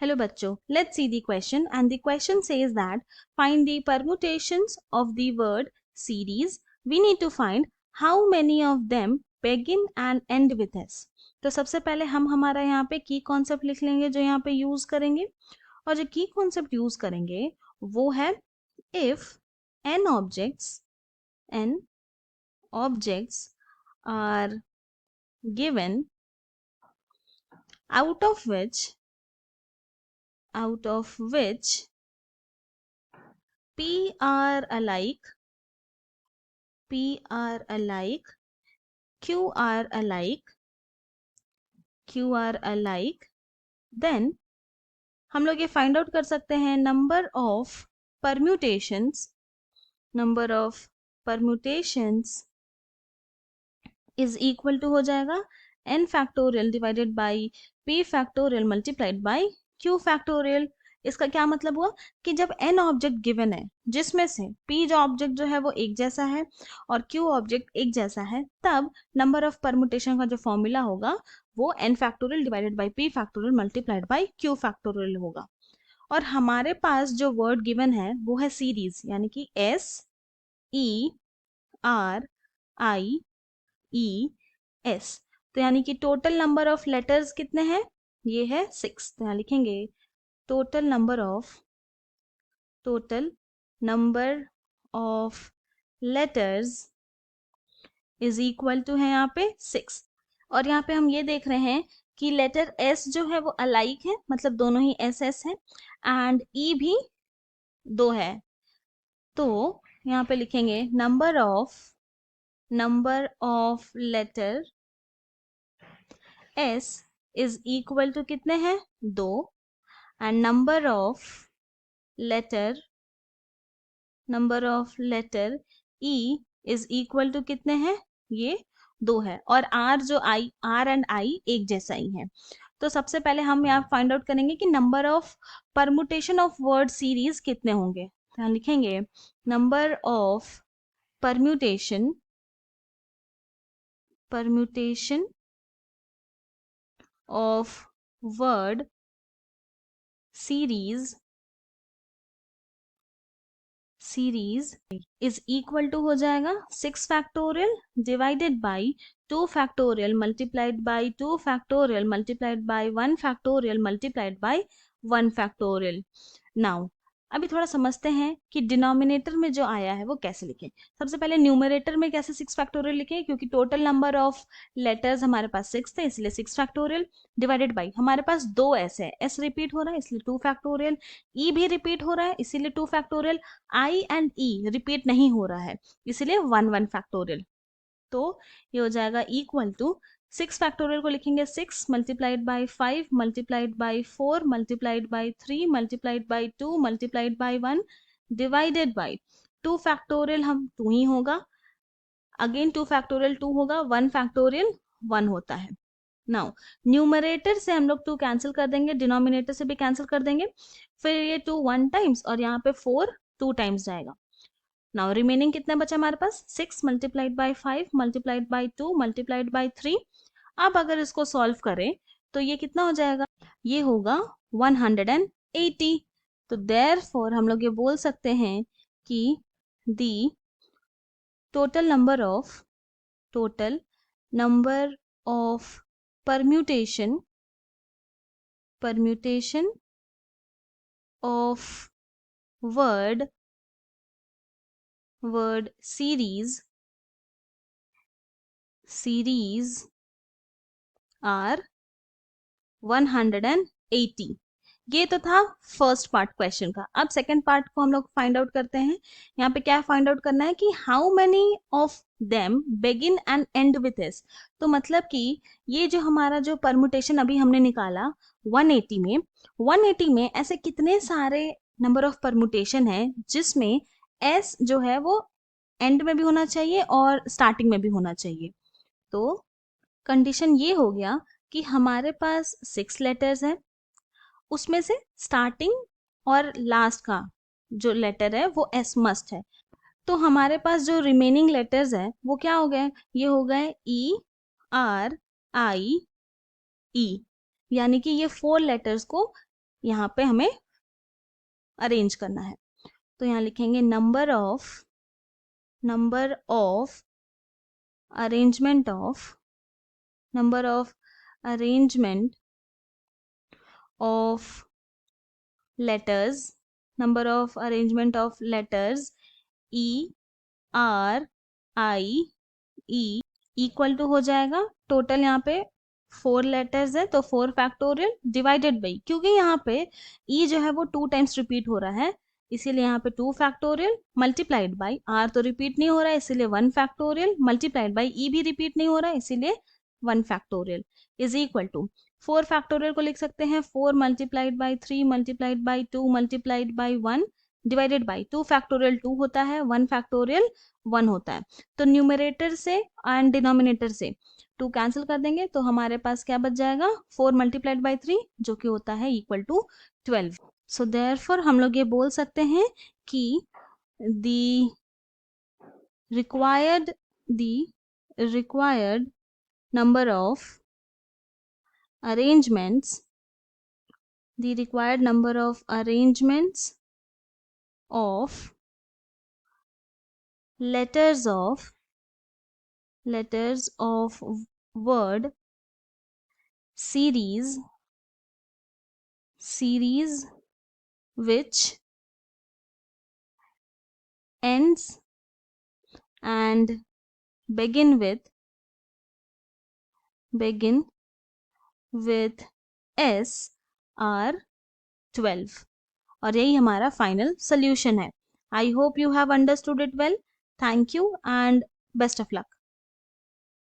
Hello bachcho, let's see the question, and the question says that find the permutations of the word series. We need to find how many of them begin and end with s. तो सबसे पहले हम हमारा यहाँ पे की concept लिख लेंगे जो यहाँ पे यूज करेंगे, और जो की कॉन्सेप्ट यूज करेंगे वो है if n objects are given out of which p are alike, q are alike, then हम लोग ये फाइंड आउट कर सकते हैं number of permutations is equal to हो जाएगा n factorial divided by p factorial multiplied by q factorial. इसका क्या मतलब हुआ कि जब n ऑब्जेक्ट गिवन है जिसमें से p जो ऑब्जेक्ट जो है वो एक जैसा है और q ऑब्जेक्ट एक जैसा है, तब नंबर ऑफ परम्यूटेशन का जो फॉर्मूला होगा वो n factorial divided by p factorial multiplied by q factorial होगा। और हमारे पास जो वर्ड गिवन है वो है सीरीज, यानी कि SERIES। तो यानी कि टोटल नंबर ऑफ लेटर्स कितने हैं, ये है 6। तो यहाँ लिखेंगे total number of letters is equal to है यहाँ पे 6। और यहाँ पे हम ये देख रहे हैं कि लेटर S जो है वो अलाइक है, मतलब दोनों ही SS है, एंड E भी 2 है। तो यहाँ पे लिखेंगे number of letter S is equal to कितने हैं 2, and number of letter E is equal to कितने हैं, ये 2 है, और R एंड I एक जैसा ही है। तो सबसे पहले हम यहाँ फाइंड आउट करेंगे कि number of permutation of word series कितने होंगे। तो यहाँ लिखेंगे number of permutation of word series is equal to हो जाएगा 6 factorial divided by 2 factorial multiplied by 2 factorial multiplied by 1 factorial multiplied by 1 factorial. Now अभी थोड़ा समझते हैं कि डिनोमिनेटर में जो आया है वो कैसे लिखें। सबसे पहले न्यूमरेटर में कैसे 6 फैक्टोरियल लिखें, क्योंकि टोटल नंबर ऑफ लेटर्स हमारे पास 6 थे इसलिए 6 फैक्टोरियल डिवाइडेड बाई हमारे पास 2 S है, S रिपीट हो रहा है इसलिए 2 फैक्टोरियल, E भी रिपीट हो रहा है इसीलिए 2 factorial, I and E repeat नहीं हो रहा है इसीलिए 1 फैक्टोरियल। तो ये हो जाएगा इक्वल टू 6 फैक्टोरियल को लिखेंगे 6 multiplied by 5 multiplied by 4 multiplied by 3 multiplied by 2 multiplied by 1 divided by 2 factorial हम 2 ही होगा, अगेन 2 फैक्टोरियल 2 होगा, 1 फैक्टोरियल 1 होता है। नाउ न्यूमरेटर से हम लोग 2 कैंसिल कर देंगे, डिनोमिनेटर से भी कैंसिल कर देंगे, फिर ये 2 1 टाइम्स और यहाँ पे 4 2 टाइम्स जाएगा। नाउ रिमेनिंग कितना बचा हमारे पास 6 multiplied by 5 multiplied by 2 multiplied by 3। अब अगर इसको सॉल्व करें तो ये कितना हो जाएगा, ये होगा 180। तो देयरफॉर हम लोग ये बोल सकते हैं कि the total number of permutation of word series are 180। ये तो था फर्स्ट पार्ट क्वेश्चन का। अब सेकंड पार्ट को हम लोग फाइंड आउट करते हैं। यहाँ पे क्या फाइंड आउट करना है कि how many of them begin and and with S. तो मतलब कि ये जो हमारा जो परमुटेशन अभी हमने निकाला 180 में ऐसे कितने सारे नंबर ऑफ परमुटेशन है जिसमें एस जो है वो एंड में भी होना चाहिए और स्टार्टिंग में भी होना चाहिए। तो कंडीशन ये हो गया कि हमारे पास 6 लेटर्स हैं, उसमें से स्टार्टिंग और लास्ट का जो लेटर है वो एस मस्ट है। तो हमारे पास जो रिमेनिंग लेटर्स है वो क्या हो गए, ये हो गए ERIE, यानी कि ये 4 लेटर्स को यहाँ पे हमें अरेंज करना है। तो यहाँ लिखेंगे number of arrangement of letters, number of arrangement of letters E R I E equal to हो जाएगा, टोटल यहाँ पे 4 लेटर्स है तो 4 फैक्टोरियल डिवाइडेड बाई, क्योंकि यहाँ पे E जो है वो 2 टाइम्स रिपीट हो रहा है इसीलिए यहाँ पे 2 फैक्टोरियल मल्टीप्लाइड बाई R तो रिपीट नहीं हो रहा है इसीलिए 1 फैक्टोरियल मल्टीप्लाइड बाई E भी रिपीट नहीं हो रहा है इसीलिए 1 factorial is equal to 4 factorial को लिख सकते हैं 4 multiplied by 3 multiplied by 2 multiplied by 1 divided by 2 factorial 2 होता है, 1 फैक्टोरियल 1 होता है। तो न्यूमरेटर से एंड डिनोमिनेटर से 2 कैंसिल कर देंगे तो हमारे पास क्या बच जाएगा 4 मल्टीप्लाइड बाई 3 जो कि होता है इक्वल टू 12। सो देयरफॉर हम लोग ये बोल सकते हैं कि the required number of arrangements of letters of word series which ends and begin with S are 12 और यही हमारा फाइनल सोल्यूशन है। I hope you have understood it well. Thank you and best of luck.